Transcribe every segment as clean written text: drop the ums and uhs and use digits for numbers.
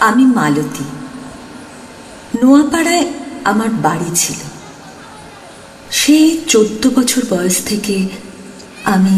আমি মালতী। নোয়াপাড়ায় আমার বাড়ি ছিল। সেই 14 বছর বয়স থেকে আমি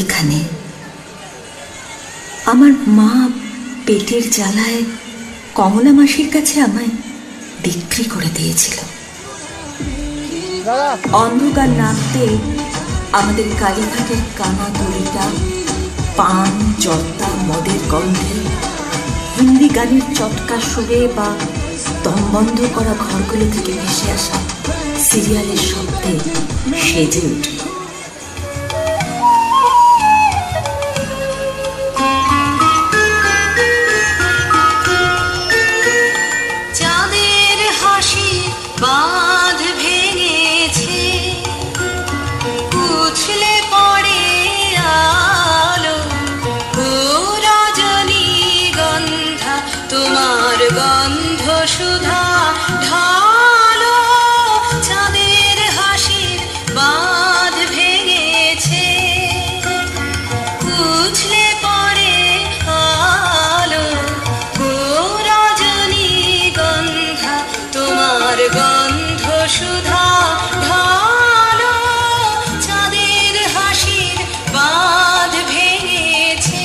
এখানে। আমার মা পেটের জ্বালায় কমলা মাসির কাছে আমায় বিক্রি করে দিয়েছিল। অন্ধকার নামতে আমাদের কালীঘাটের কানা গলিটা পান, জর্দা, মদের গন্ধে, হিন্দি গানের চটকা সুরে বা দম বন্ধ করা ঘরগুলো থেকে ভেসে আসা সিরিয়ালের শব্দে সেজে ওঠে। চাঁদের হাসি বাঁধ ভেঙেছে, উছলে পড়ে আলো। ও রজনীগন্ধা, তোমার গন্ধ সুধা ঢালো। চাঁদের হাসির বাঁধ ভেঙেছে, উছলে পড়ে আলো। ও রজনীগন্ধা, তোমার গন্ধ সুধা ঢালো। চাঁদের হাসির বাঁধ ভেঙেছে।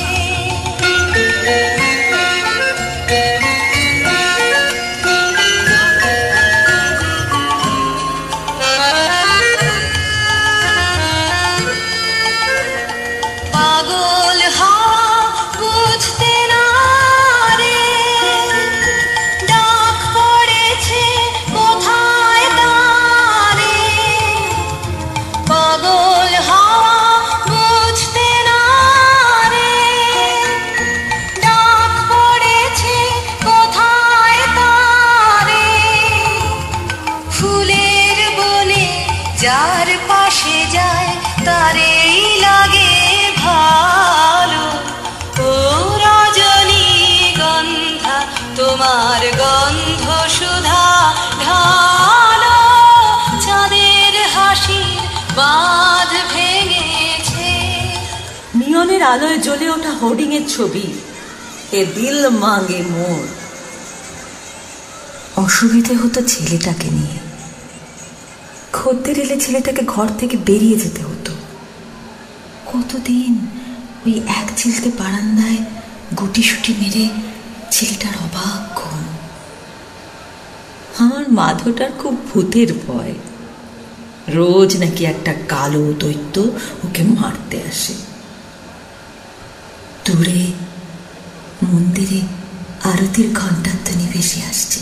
পাগল হওয়া বুঝতে না রে, ডাক পড়েছে কোথায় তারে। পাগল হওয়া বুঝতে না রে, ডাক পড়েছে কোথায় তারে। ফুলের বনে যার পাশে যায় তারেই লাগে ভালো। ও রজনীগন্ধা, তোমার গন্ধ সুধা ঢালো। চাঁদের হাসির বাঁধ ভেঙেছে। নিয়নের আলোয় জ্বলে ওঠা হোর্ডিং এর ছবি, এ দিল মাঙ্গে মোর। অসুবিধে হতো ছেলেটাকে নিয়ে। খদ্দের এলে ছেলেটাকে ঘর থেকে বেরিয়ে যেতে হতো। কতদিন ওই এক চিলতে বারান্দায় গুটিসুটি মেরে ছেলেটার অবাক ঘুম। আমার মাধবটার খুব ভূতের ভয়। রোজ নাকি একটা কালো দৈত্য ওকে মারতে আসে। দূরে মন্দিরে আরতির ঘণ্টার ধ্বনি ভেসে আসছে।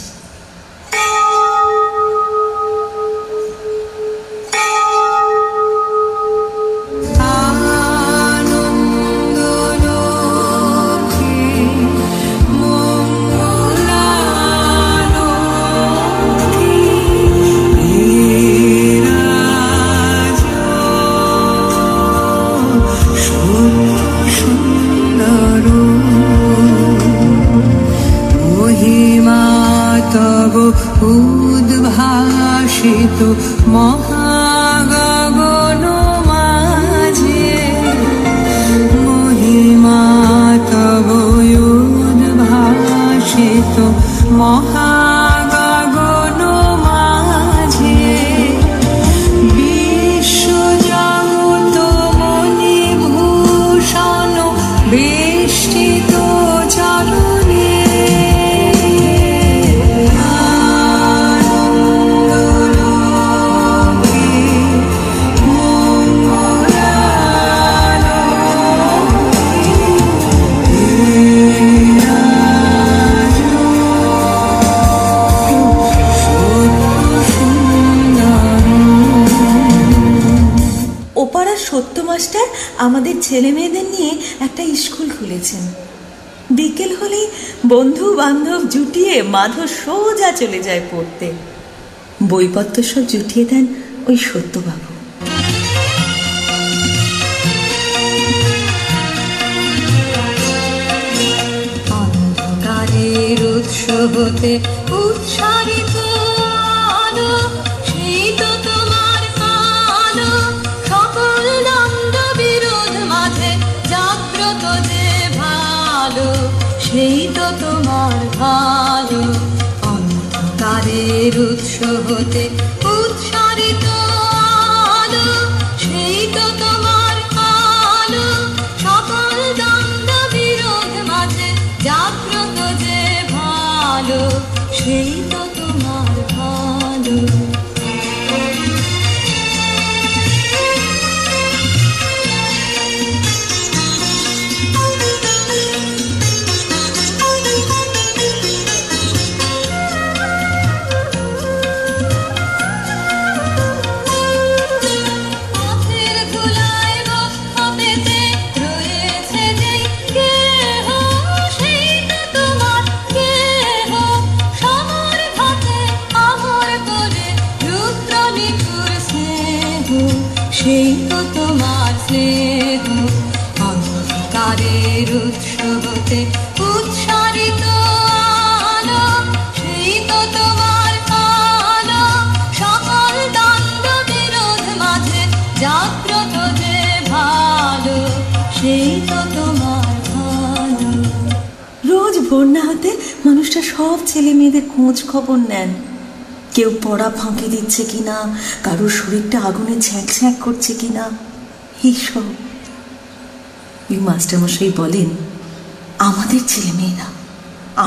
উদ্ভাসিত মহাগগন মাঝে, মহিমা তব উদ্ভাসিত মহাগগন মাঝে। বিশ্বজগত মণিভূষণ বেষ্টিত চরণে, সত্য মাস্টার আমাদের ছেলে মেয়েদের নিয়ে একটা স্কুল খুলেছেন। বিকেল হলেই বন্ধু বান্ধব জুটিয়ে মাধব সোজা চলে যায় পড়তে। বইপত্র সব জুটিয়ে দেন ওই সত্যবাবু। অন্ধকারের উৎস হতে উৎসারিত আলো, সেই তো তোমার আলো। সকল দ্বন্দ্ব বিরোধ মাঝে জাগ্রত যে ভালো, সেই তো তোমার ভালো। অন্ধকারের উৎস হতে উৎসারিত আলো, সেই তো তোমার আলো। সকল দ্বন্দ্ব বিরোধ মাঝে জাগ্রত যে ভালো, সেই তো তোমার ভালো। সেই তো তোমার স্নেহ, অন্ধকারের উৎস হতে উৎসারিত আলো, সেই তো তোমার আলো। সকল দ্বন্দ্ব বিরোধ মাঝে জাগ্রত যে ভালো, সেই তো তোমার ভালো। রোজ ভোর না হতে মানুষটা সব ছেলে মেয়েদের খোঁজ খবর নেন। কেউ পড়া ফাঁকি দিচ্ছে কিনা, কারোর শরীরটা আগুনে ছ্যাঁক ছ্যাঁক করছে কিনা, এইসব। মাস্টারমশাই বলেন,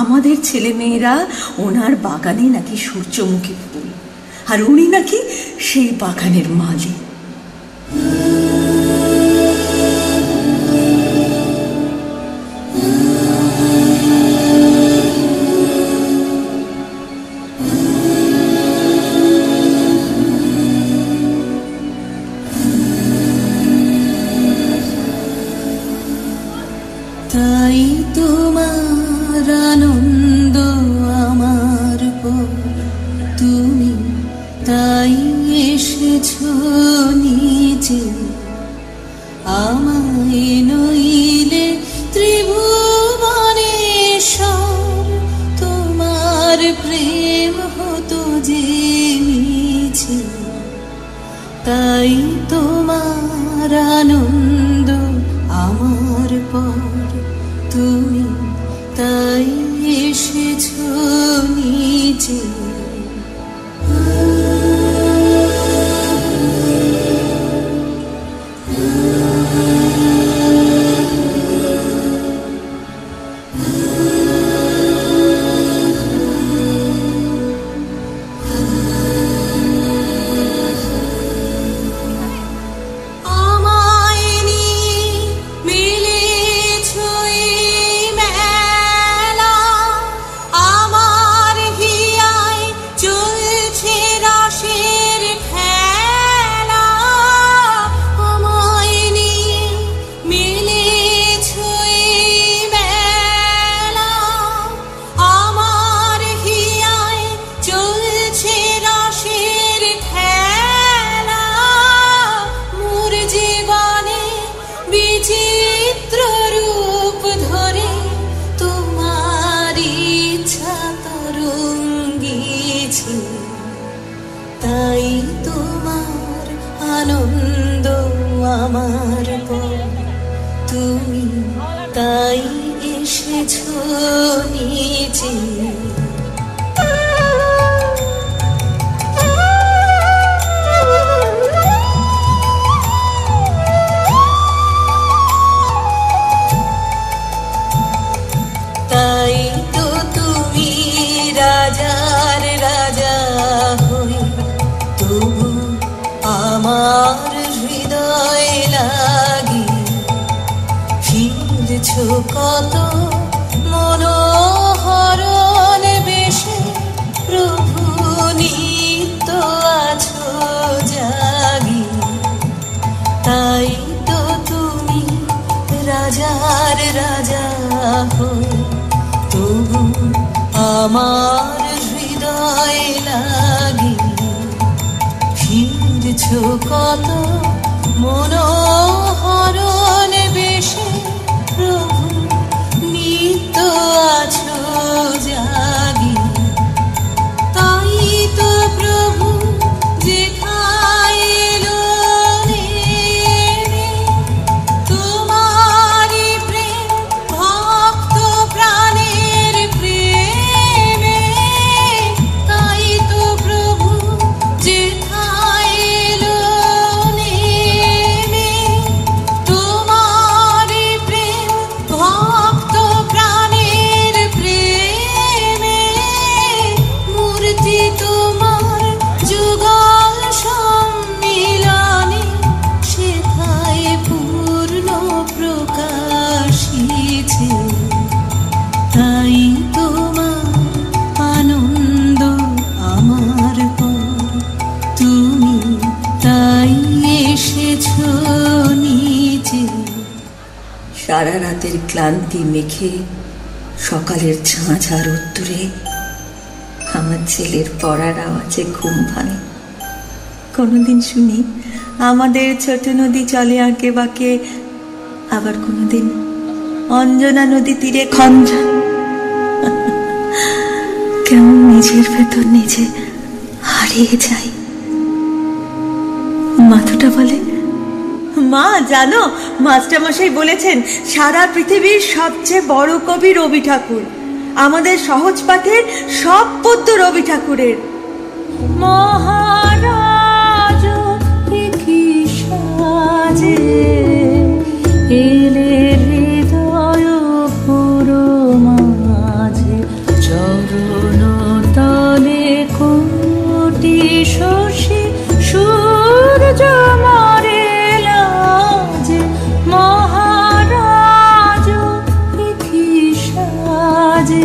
আমাদের ছেলেমেয়েরা ওনার বাগানে নাকি সূর্যমুখী ফুল, আর উনি নাকি সেই বাগানের মালি। তাই তোমার আনন্দ আমার পর, তুমি তাই এসেছো নিচে। আমায় নইলে ত্রিভুবনেশ্বর, তোমার প্রেম হতো যে মিছে। তাই তোমার আনন্দ আমার পর, তুমি তাই এসেছো নিচে। তাই তোমার আনন্দ আমার পর, তুমি তাই এসেছো নিচে। তাই তো তুমি রাজার রাজা হয়ে, তবু আমার হৃদয় লাগে ফিরছো কত মনোহরণ বেশে। প্রভু নিত্য আছো জাগি, তাই তো তুমি রাজার রাজা হয়ে, তবু আমার হৃদয় লাগে ফিরছো কত মনোহরণ বেশে। প্রভু নিত্য আছো জাগি, তাই তো প্রভু যেথায় এলো নেমে, তোমারি প্রেম ভক্ত প্রাণে তাই তোমার আনন্দ আমার পর, তুমি তাই এসেছো নিচে। সারা রাতের ক্লান্তি মেখে সকালের ঝাঁঝা রোদ্দুরে আমার ছেলের পড়ার আওয়াজে ঘুম ভাঙে। কোনোদিন শুনি আমাদের ছোট নদী চলে আঁকে বাঁকে, আবার কোনোদিন অঞ্জনা নদী তীরে খঞ্জন। কেমন নিজের ভেতর নিজে হারিয়ে যাই। মাথুটা বলে, মা জানো, মাস্টারমশাই বলেছেন সারা পৃথিবীর সবচেয়ে বড় কবি রবি ঠাকুর। আমাদের সহজ পাঠের সব পদ্য রবি ঠাকুরের। মহারাজ কি সাজে এলে হৃদয় পুরো মাঝে, চরণ তলে কোটি শশী সূর্য মরে লাজে। মহারাজ কি সাজে।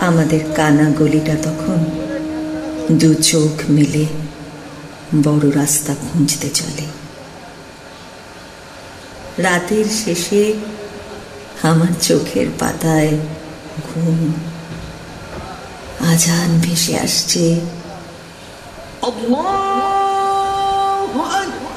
আমাদের কানা গলিটা তখন দু চোখ মিলে বড় রাস্তা খুঁজতে চলে। রাতের শেষে আমার চোখের পাতায় ঘুম, আজান ভেসে আসছে। আল্লাহু আকবার,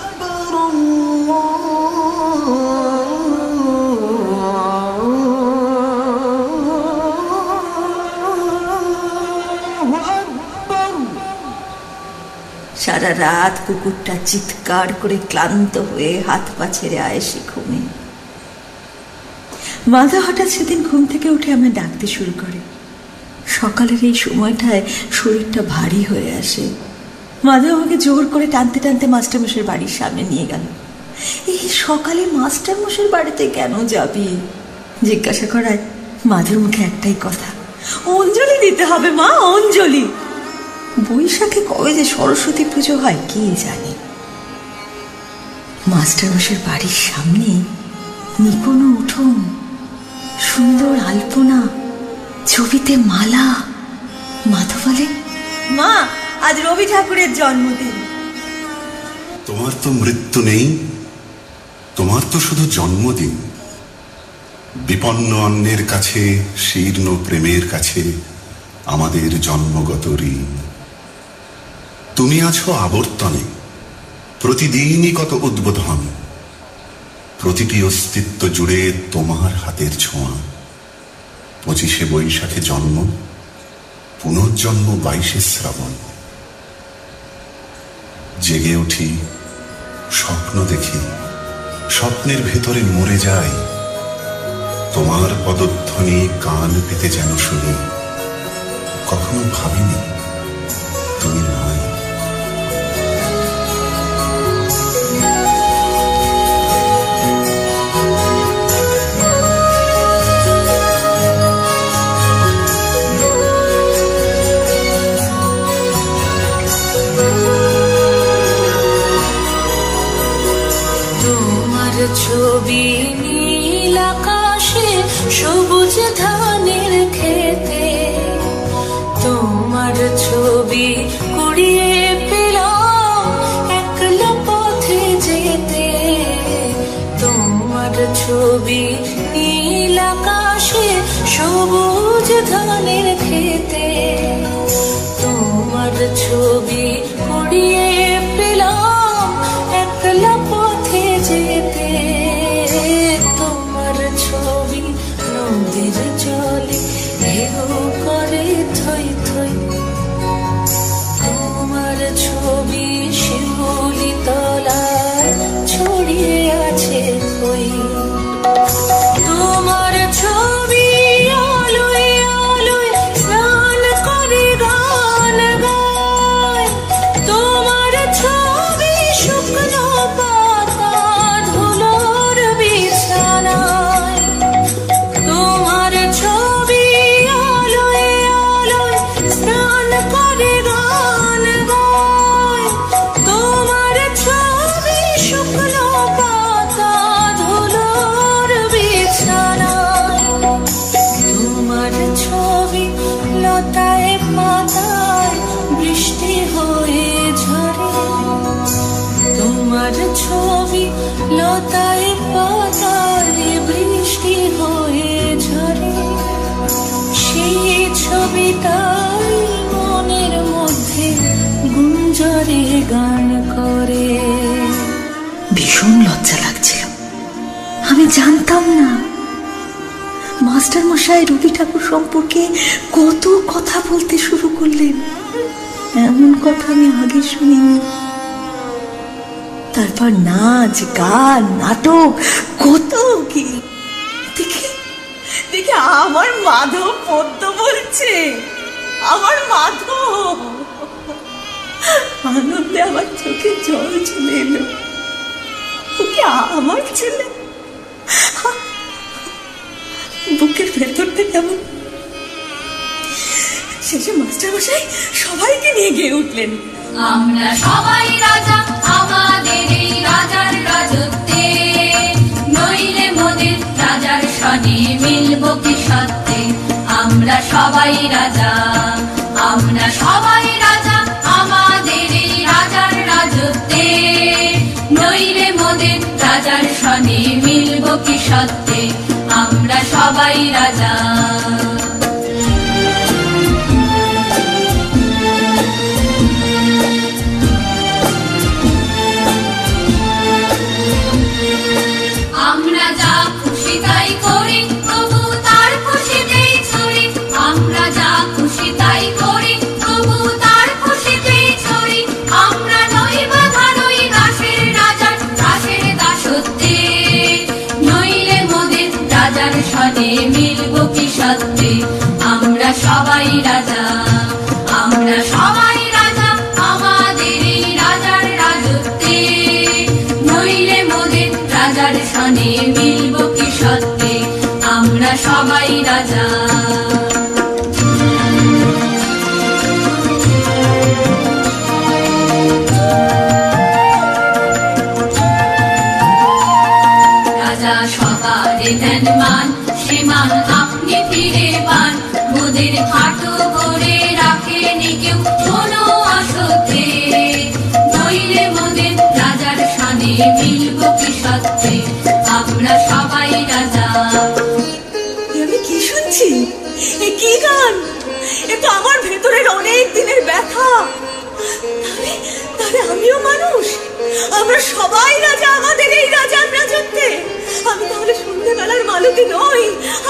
সারা রাত কুকুরটা চিৎকার করে ক্লান্ত হয়ে হাত পা ছেড়ে আয়েসে ঘুমে। মাধা হঠাৎ সেদিন ঘুম থেকে উঠে আমায় ডাকতে শুরু করে। সকালের এই সময়টায় শরীরটা ভারী হয়ে আসে। মাধা আমাকে জোর করে টানতে টানতে মাস্টারমশাইয়ের বাড়ির সামনে নিয়ে গেল। এই সকালে মাস্টারমশাইয়ের বাড়িতে কেন যাবি জিজ্ঞাসা করায় মাধুর মুখে একটাই কথা, অঞ্জলি দিতে হবে মা, অঞ্জলি। বৈশাখে কবে যে সরস্বতী পুজো হয় কে জানে। মাস্টারমশাইয়ের বাড়ির সামনে নিকোনো উঠোন, সুন্দর আলপনা, ছবিতে মালা। মাধু বলে, মা আজ রবি ঠাকুরের জন্মদিন। তোমার তো মৃত্যু নেই, তোমার তো শুধু জন্মদিন। বিপন্ন অন্যের কাছে, শীর্ণ প্রেমের কাছে আমাদের জন্মগত ঋণ। তুমি আছো আবর্তনে, প্রতিদিনই কত উদ্বোধন। প্রতিটি অস্তিত্ব জুড়ে তোমার হাতের ছোঁয়া। 25শে বৈশাখে জন্ম, পুনর্জন্ম 22শে শ্রাবণ। জেগে উঠি, স্বপ্ন দেখি, স্বপ্নের ভেতরে মরে যাই। তোমার পদধ্বনি কান পেতে যেন শুনি। কখনো ভাবিনি তুমি নাই। ছবি নীল আকাশে, সবুজ ধানের খেতে, তোমার যেতে, তোমার ছবি উড়িয়ে পেলাম একলা পথে যেতে, তোমার ছবি নদীর জলে ঢেউ করে থই থই, তোমার ছবি শিউলি তলায় ছড়িয়ে আছে কই, তোমার ছবি আলোয় আলোয় স্নান করে গান গায়, তোমার ছবি শুকনো পাতা ধুলোর বিছানায়, তোমার ছবি আলোয় আলোয় স্নান করে গান গায়, তোমার ছবি শুকনো পাতা ধুলোর বিছানায়, তোমার ছবি লতায় পাতায় বৃষ্টি হয়ে ঝরে, তোমার ছবি লতায় পাতায় বৃষ্টি হয়ে ঝরে, সেই ছবিটাই মনের মধ্যে গুঞ্জরে গান করে। ভীষণ লজ্জা লাগছিল, আমি জানতাম না মাস্টার মশাই রবি ঠাকুর সম্পর্কে কত কথা বলতে শুরু করলেন। এমন কথা আমি আগে শুনিনি। তারপর নাচ গান নাটক কত কি। দেখে দেখে আমার মাধব পদ্ম বলছে, আমার মাধব। আনন্দে আমার চোখে জল চলে এলো। ওকে আমার ছেলে। বুকের ভেতরটা কেমন। শেষে মাস্টার মশাই সবাইকে নিয়ে গিয়ে উঠলেন, আমরা সবাই রাজা আমাদের এই রাজার রাজত্বে, নইলে মোদের রাজার সনে মিলব কি সত্যে। আমরা সবাই রাজা, আমরা সবাই রাজা আমাদের এই রাজার রাজত্বে, নইলে মোদের রাজার সনে মিলব কি সত্যে। আমরা সবাই রাজা। আমরা যা খুশি তাই করি, প্রভু তার খুশিতেই ছড়ি। আমরা যা খুশি তাই করি, প্রভু তার খুশিতেই ছড়ি। আমরা নই বাধা নই দাসের রাজার দাসের দাসত্বে, নইলে মোদের রাজার সনে মিলব কি সত্যে। আমরা সবাই রাজা, আমরা সবাই রাজা আমাদের এই রাজার রাজত্বে, নইলে মোদের রাজার সনে মিলব কি সত্যে। আমরা সবাই রাজা। রাজা সবারে দেন মান, সে মান আপনি ফিরে পান। মোদের খাটো করে রাখেনি কেউ কোনো অসত্যে, নইলে মোদের রাজার সনে মিলব কি সত্যে। আমরা সবাই রাজা। আমি কি শুনছি? এ কি গান? এ তো আমার ভেতরের অনেক দিনের ব্যথা। তাহলে আমিও মানুষ, আমরা সবাই রাজা আমাদের এই রাজার রাজত্বে। আমি তাহলে সন্ধ্যেবেলার মালতী নই,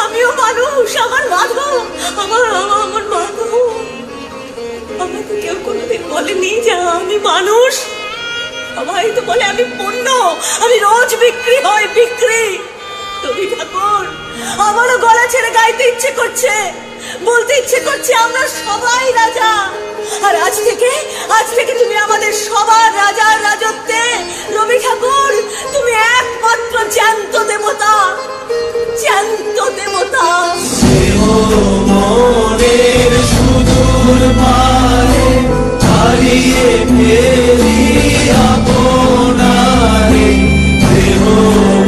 আমিও মানুষ। আমার মাধব, আমার আমার মাধব। আমাকে কেউ কোনোদিন বলেনি যে আমি মানুষ। সবাই তো বলে আমি পণ্য, আমি রোজ বিক্রি হয়, বিক্রি। রবি ঠাকুর, আমারও গলা ছেড়ে গাইতে ইচ্ছে করছে, বলতে ইচ্ছে করছে আমরা সবাই রাজা। আর আজ থেকে তুমি আমাদের সবার রাজার রাজত্বে। রবি ঠাকুর, তুমি একমাত্র জ্যান্ত দেবতা, জ্যান্ত দেবতা। মনের সুদূর পারে হারিয়ে ফেলি আপনারে,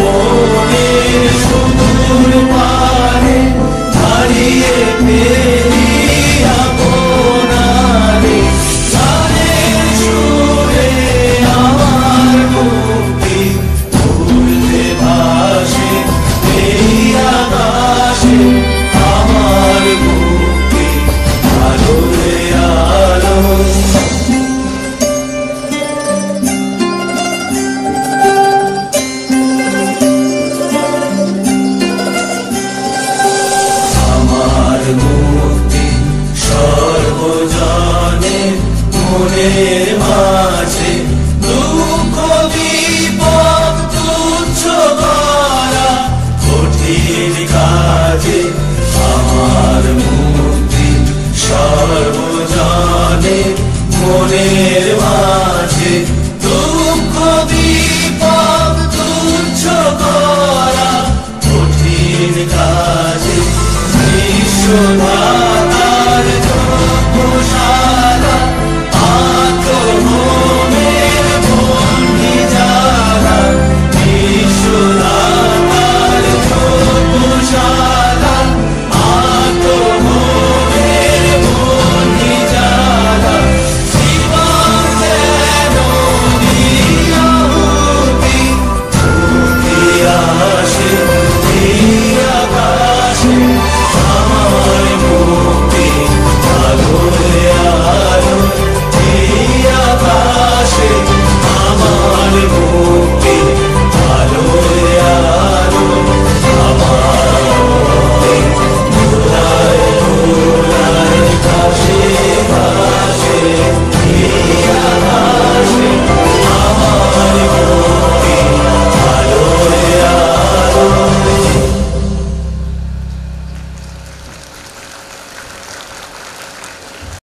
মনের সুদূর পারে হারিয়ে ফেলি আপনারে। গানের সুরে আমার মুক্তি উড়তে ভাসে এই আকাশে, প্রাণের